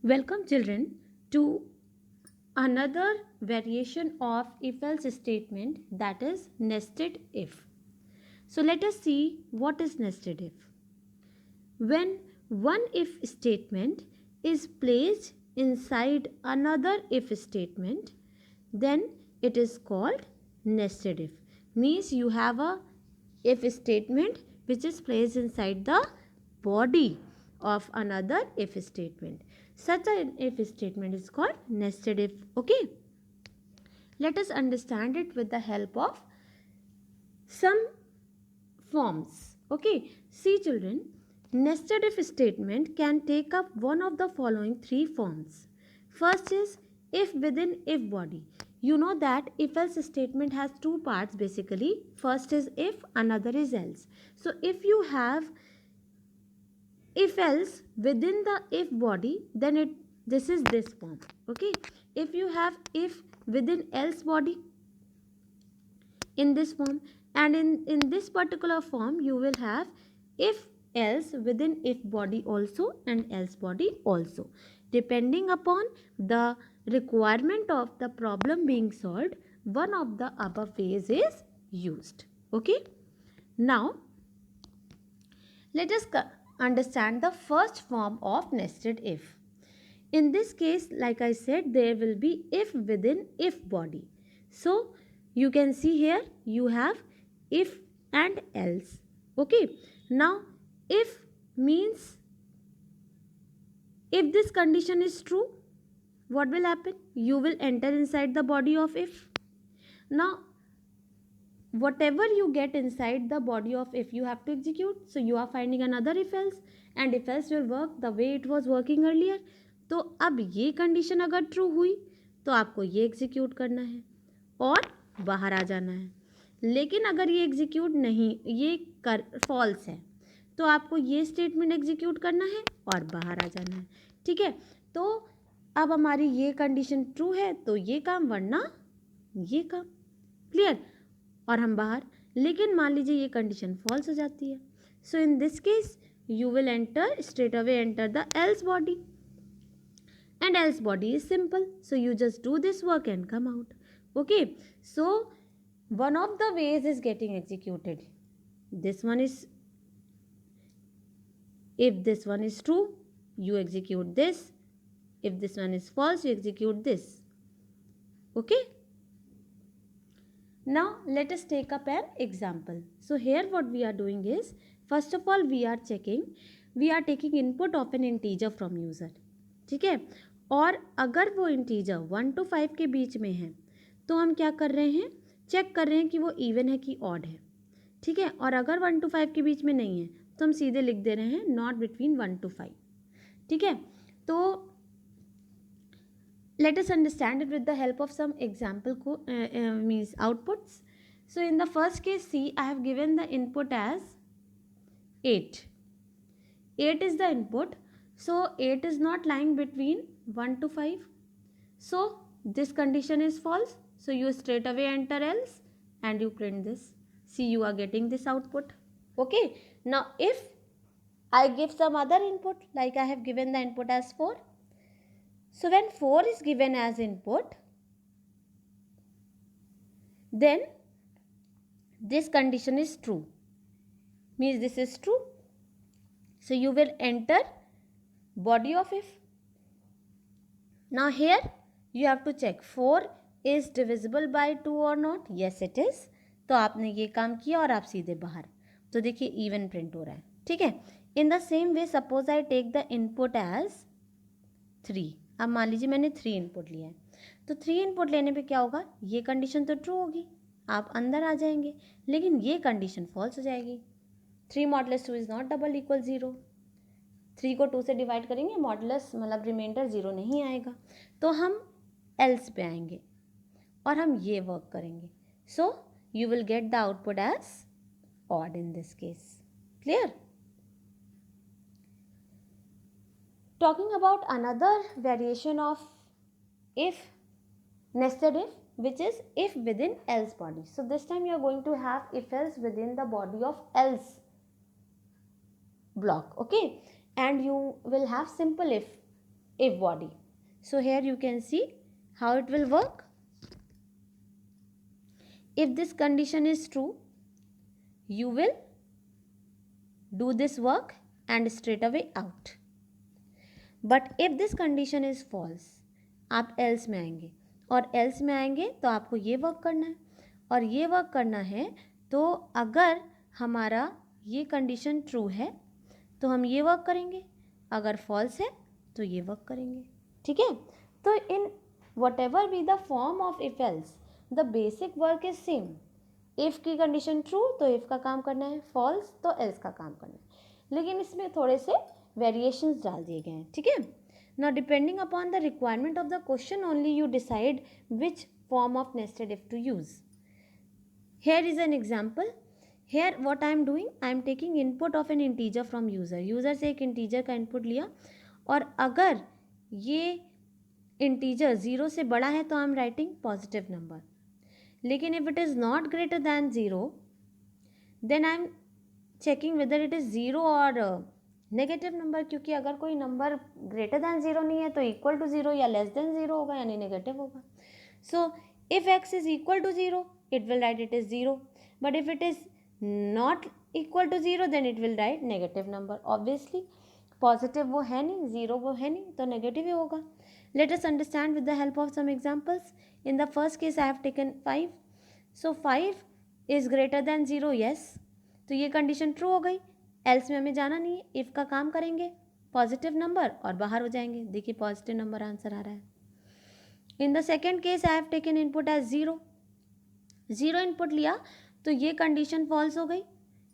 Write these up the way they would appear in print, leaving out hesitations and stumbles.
Welcome children to another variation of if else statement, that is nested if. So let us see what is nested if. When one if statement is placed inside another if statement, then it is called nested if. Means you have a if statement which is placed inside the body of another if statement. Such an if statement is called nested if. Okay, let us understand it with the help of some forms. Okay, see children, nested if statement can take up one of the following three forms. First is if within if body. You know that if else statement has two parts basically. First is if, another is else. So if you have if else within the if body, then this is this form. Okay, if you have if within else body, in this form, and in this particular form you will have if else within if body also and else body also. Depending upon the requirement of the problem being solved, one of the above ways is used. Okay, now let us understand the first form of nested if. In this case, like I said, there will be if within if body. So you can see here you have if and else. Okay. Now if means if this condition is true, what will happen? You will enter inside the body of if. Now whatever you get inside the body of if, you have to execute. So you are finding another if else, and if else will work the way it was working earlier. तो अब ये condition अगर true हुई तो आपको ये execute करना है और बाहर आ जाना है. लेकिन अगर ये एग्जीक्यूट नहीं, ये कर फॉल्स है, तो आपको ये स्टेटमेंट एग्जीक्यूट करना है और बाहर आ जाना है. ठीक है, तो अब हमारी ये कंडीशन ट्रू है तो ये काम, वरना ये काम. क्लियर? और हम बाहर. लेकिन मान लीजिए ये कंडीशन फॉल्स हो जाती है. So in this case you will enter straight away enter the else body, and else body is simple, so you just do this work and come out. Okay, so one of the ways is getting executed. This one is if this one is true, you execute this. If this one is false, you execute this. Okay, now let us take up an example. So here what we are doing is, first of all we are taking input of an integer from user. ठीक है, और अगर वो integer 1 to 5 के बीच में है तो हम क्या कर रहे हैं, चेक कर रहे हैं कि वो इवन है कि ऑड है. ठीक है, और अगर 1 to 5 के बीच में नहीं है तो हम सीधे लिख दे रहे हैं नॉट बिटवीन 1 to 5. ठीक है, तो let us understand it with the help of some example means outputs. So in the first case, see, I have given the input as 8. 8 is the input. So 8 is not lying between 1 to 5. So this condition is false. So you straight away enter else and you print this. See, you are getting this output. Okay, now if I give some other input, like I have given the input as 4. So when 4 is given as input, then this condition is true. Means this is true. So you will enter body of if. Now here you have to check 4 is divisible by 2 or not. Yes it is. तो आपने ये काम किया और आप सीधे बाहर. तो देखिए इवन प्रिंट हो रहा है. ठीक है, in the same way suppose I take the input as 3. अब मान लीजिए मैंने 3 इनपुट लिया है, तो 3 इनपुट लेने पे क्या होगा, ये कंडीशन तो ट्रू होगी, आप अंदर आ जाएंगे, लेकिन ये कंडीशन फॉल्स हो जाएगी. 3 modulus 2 is not double equal 0. 3 को 2 से डिवाइड करेंगे, मॉडुलस मतलब रिमाइंडर 0 नहीं आएगा, तो हम एल्स पे आएंगे और हम ये वर्क करेंगे. So you will get the output as odd in this case. Clear? Talking about another variation of if, nested if, which is if within else body. So this time you are going to have if else within the body of else block. Okay, and you will have simple if. if body. So here you can see how it will work. If this condition is true, you will do this work and straight away out. But if this condition is false, आप else में आएंगे, और else में आएंगे तो आपको ये work करना है, और ये वर्क करना है तो अगर हमारा ये कंडीशन ट्रू है तो हम ये वर्क करेंगे, अगर फॉल्स है तो ये वर्क करेंगे. ठीक है. तो in what ever be the form of if else, the basic work is same. If की कंडीशन ट्रू तो इफ़ का काम करना है, फॉल्स तो एल्स का काम करना है, लेकिन इसमें थोड़े से वेरिएशंस डाल दिए गए हैं. ठीक है. Now depending upon the requirement of the question only you decide which form of nested if two use. Here is an example. Here what I am doing, I am taking input of an integer from user. User से एक integer का input लिया, और अगर ये integer 0 से बड़ा है तो I am writing positive number. लेकिन if it is not greater than 0, then I am checking whether it is 0 or negative number, क्योंकि अगर कोई नंबर ग्रेटर दैन 0 नहीं है तो इक्वल टू 0 या लेस देन 0 होगा, यानी नेगेटिव होगा. So if x is equal to 0, it will write it is 0, but if it is not equal to 0 then it will write negative number. Obviously positive वो है नहीं, 0 वो है नहीं, तो negative ही होगा. Let us understand with the help of some examples. In the first case I have taken 5. So 5 is greater than 0, yes. तो ये कंडीशन ट्रू हो गई. एल्स में हमें जाना नहीं है, इफ़ का काम करेंगे, पॉजिटिव नंबर और बाहर हो जाएंगे. देखिए पॉजिटिव नंबर आंसर आ रहा है. In the second case I have taken input as 0. 0 input लिया तो ये कंडीशन फॉल्स हो गई.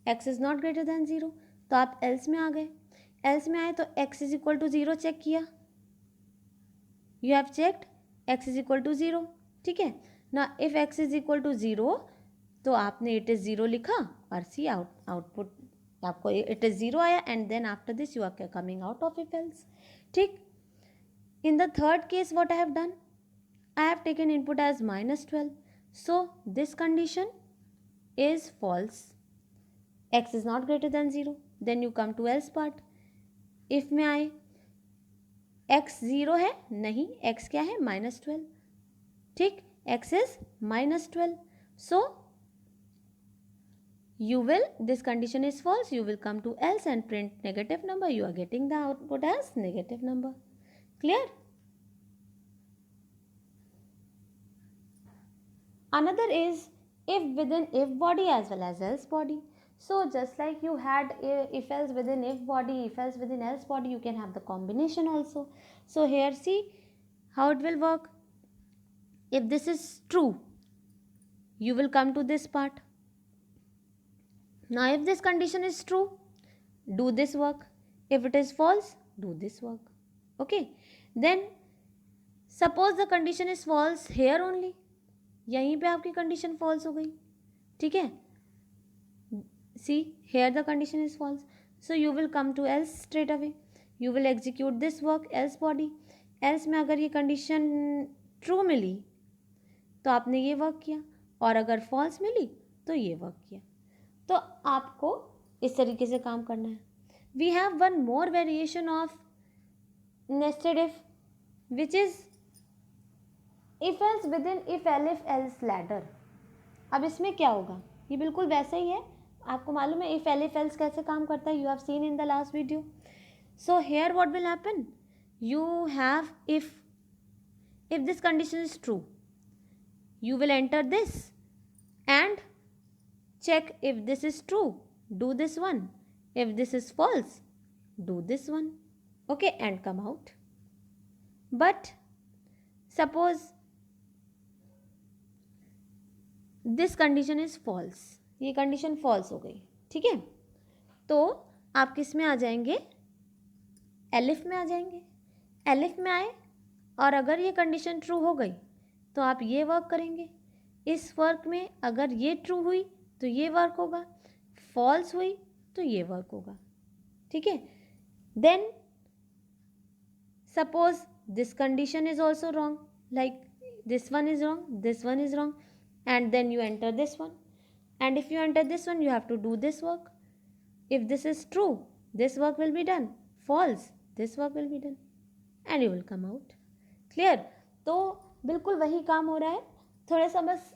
x is not greater than 0, तो आप एल्स में आ गए. एल्स में आए तो x is equal to 0 check किया. You have checked x is equal to 0. ठीक है ना. If x is equal to 0 तो आपने इट इज़ 0 लिखा और सी आउटपुट आपको इट इज़ 0 आया, and then after this you are coming out of if else. ठीक. In the third case what I have done, I have taken input as -12. So this condition is false. X is not greater than 0. Then you come to else part. If में आए x 0 है, नहीं, x क्या है, -12. ठीक. x is -12. So you will, this condition is false, you will come to else and print negative number. You are getting the output as negative number. Clear? Another is if within if body as well as else body. So just like you had if else within if body, if else within else body, you can have the combination also. So here see how it will work. If this is true, you will come to this part. Now if this condition is true, do this work. If it is false, do this work. Okay. Then suppose the condition is false here only. यहीं पे आपकी condition false हो गई. ठीक है. See here the condition is false, so you will come to else straight away. You will execute this work else body. Else में अगर ये कंडीशन ट्रू मिली तो आपने ये वर्क किया, और अगर फॉल्स मिली तो ये वर्क किया. तो आपको इस तरीके से काम करना है. We have one more variation of nested if which is if else within if elif else ladder. अब इसमें क्या होगा, ये बिल्कुल वैसे ही है. आपको मालूम है इफ एलिफ एल्स कैसे काम करता है, you have seen in the last video. So here what will happen, you have if this condition is true, you will enter this and check if this is true, do this one. If this is false, do this one. Okay, and come out. But suppose this condition is false, ये condition false हो गई. ठीक है, तो आप किस में आ जाएंगे, एलिफ में आ जाएंगे. एलिफ में आए और अगर ये कंडीशन ट्रू हो गई तो आप ये वर्क करेंगे. इस वर्क में अगर ये ट्रू हुई तो ये वर्क होगा, फॉल्स हुई तो ये वर्क होगा. ठीक है. Then suppose this condition is also wrong, like this one is wrong, this one is wrong, and then you enter this one, and if you enter this one you have to do this work. If this is true, this work will be done. False, this work will be done. And you will come out. Clear? तो बिल्कुल वही काम हो रहा है, थोड़ा सा बस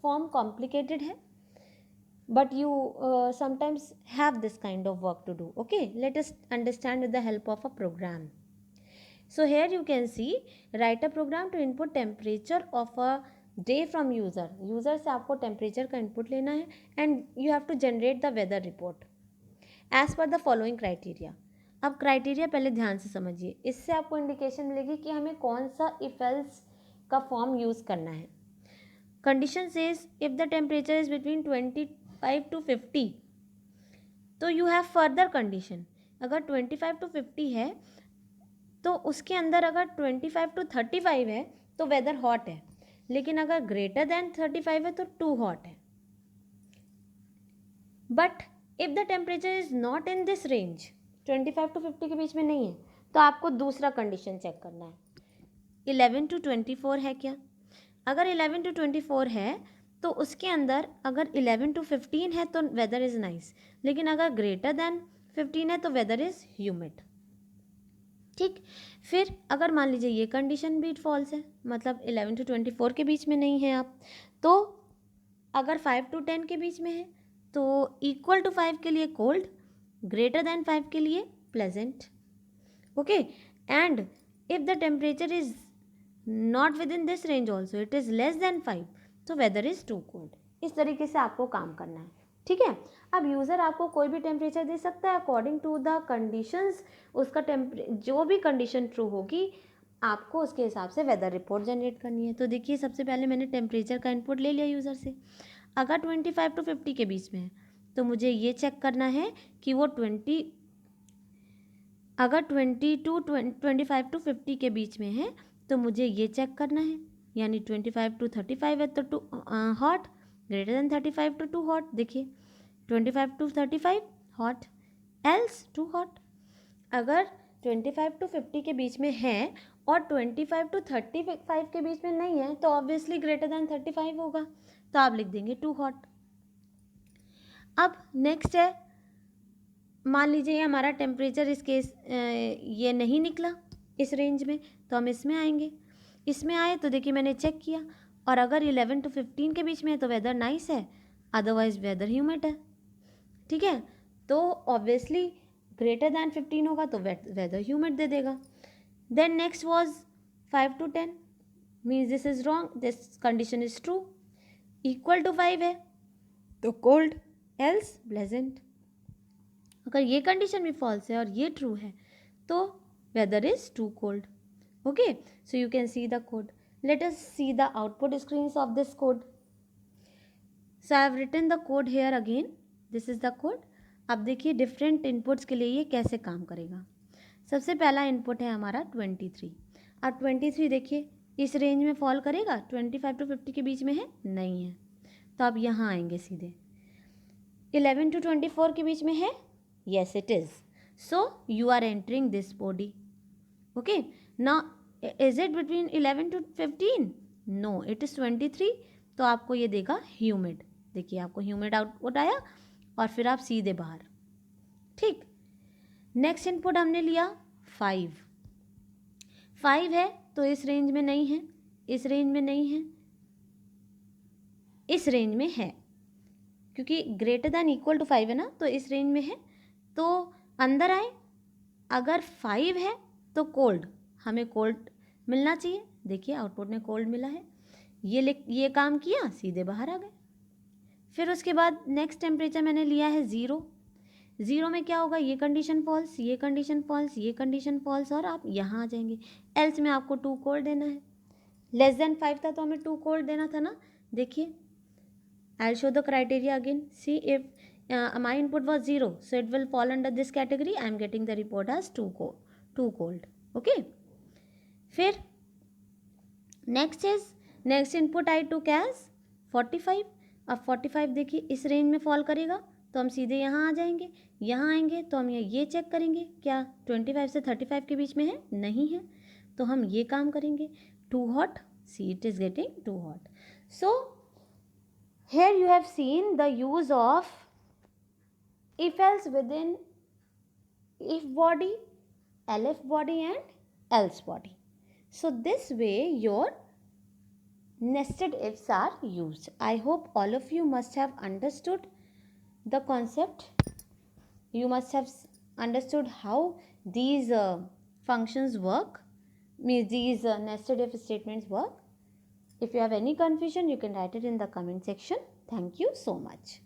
फॉर्म कॉम्प्लिकेटेड है, but you sometimes have this kind of work to do. Okay, let us understand with the help of a program. So here you can see, write a program to input temperature of a day from user. User से आपको temperature का input लेना है and you have to generate the weather report as per the following criteria. अब criteria पहले ध्यान से समझिए, इससे आपको इंडिकेशन मिलेगी कि हमें कौन सा इफ एल्स का फॉर्म यूज़ करना है. Condition says if the temperature is between 25 to 50, तो यू हैव फर्दर कंडीशन. अगर 25 to 50 है तो उसके अंदर अगर 25 to 35 है तो वेदर हॉट है, लेकिन अगर ग्रेटर देन 35 है तो टू हॉट है. But if the temperature is not in this range, 25 to 50 के बीच में नहीं है, तो आपको दूसरा कंडीशन चेक करना है. 11 to 24 है क्या? अगर 11 to 24 है तो उसके अंदर अगर 11 to 15 है तो वेदर इज़ नाइस, लेकिन अगर ग्रेटर देन 15 है तो वेदर इज़ ह्यूमिड. ठीक, फिर अगर मान लीजिए ये कंडीशन भी फॉल्स है, मतलब 11 to 24 के बीच में नहीं है आप, तो अगर 5 to 10 के बीच में है तो इक्वल टू 5 के लिए कोल्ड, ग्रेटर देन 5 के लिए pleasant. Okay, and if the temperature is not with in this range also, it is less than 5, तो वेदर इज़ टू कोल्ड. इस तरीके से आपको काम करना है. ठीक है, अब यूज़र आपको कोई भी टेम्परेचर दे सकता है अकॉर्डिंग टू द कंडीशंस. उसका जो भी कंडीशन ट्रू होगी आपको उसके हिसाब से वेदर रिपोर्ट जनरेट करनी है. तो देखिए, सबसे पहले मैंने टेम्परेचर का इनपुट ले लिया यूज़र से. अगर 25 to 50 के बीच में है तो मुझे ये चेक करना है कि वो 25 to 50 के बीच में है तो मुझे ये चेक करना है, यानी 25 to 35 है तो too hot, greater than 35 to too hot. देखिए 25 to 35 hot, else too hot. अगर 25 to 50 के बीच में है और 25 to 35 के बीच में नहीं है तो ऑब्वियसली ग्रेटर देन 35 होगा, तो आप लिख देंगे टू हॉट. अब नेक्स्ट है, मान लीजिए हमारा टेम्परेचर इस केस ये नहीं निकला इस रेंज में, तो हम इसमें आएंगे. इसमें आए तो देखिए मैंने चेक किया, और अगर 11 to 15 के बीच में है तो वेदर नाइस है, अदरवाइज वेदर ह्यूमिड है. ठीक है, तो ऑब्वियसली ग्रेटर दैन 15 होगा तो वेदर ह्यूमिड दे देगा. Then next was 5 to 10, means this is wrong, this condition is true. Equal to 5 है तो कोल्ड, एल्स प्लेजेंट. अगर ये कंडीशन भी फॉल्स है और ये ट्रू है तो weather is too cold. Okay, so you can see the code. Let us see the output screen of this code. So I have written the code here again, this is the code. अब देखिए different inputs के लिए ये कैसे काम करेगा. सबसे पहला इनपुट है हमारा 23. अब 23 देखिए इस रेंज में फॉल करेगा, 25 to 50 के बीच में है, नहीं है, तो आप यहाँ आएंगे सीधे. 11 to 24 के बीच में है, yes it is, so you are entering this body. Okay, now is it between 11 to 15? No, it is 23, तो आपको ये देगा ह्यूमिड. देखिए आपको ह्यूमिड आउटपुट आया और फिर आप सीधे बाहर. ठीक, नेक्स्ट इनपुट हमने लिया 5 है तो इस रेंज में नहीं है, इस रेंज में नहीं है, इस रेंज में है, क्योंकि ग्रेटर दैन इक्वल टू 5 है ना, तो इस रेंज में है, तो अंदर आए. अगर 5 है तो कोल्ड, हमें कोल्ड मिलना चाहिए. देखिए आउटपुट में कोल्ड मिला है, ये काम किया, सीधे बाहर आ गए. फिर उसके बाद नेक्स्ट टेम्परेचर मैंने लिया है 0 में क्या होगा, ये कंडीशन फॉल्स, ये कंडीशन फॉल्स, ये कंडीशन फॉल्स, और आप यहाँ आ जाएंगे. एल्स में आपको टू कोल्ड देना है. लेस देन 5 था तो हमें टू कोल्ड देना था ना. देखिए I will show the criteria again. See if my input was 0, so it will fall under this category. I am getting the report as too cold. Okay, फिर next input I took as 45. अब 45 देखिए इस range में fall करेगा तो हम सीधे यहाँ आ जाएंगे. यहाँ आएंगे तो हम ये चेक करेंगे क्या 25 से 35 के बीच में है, नहीं है, तो हम ये काम करेंगे too hot. See it is getting too hot. So here you have seen the use of if else within if body, elif body and else body. So this way your nested ifs are used. I hope all of you must have understood the concept. You must have understood how these functions work, means these nested if statements work. If you have any confusion, you can write it in the comment section. Thank you so much.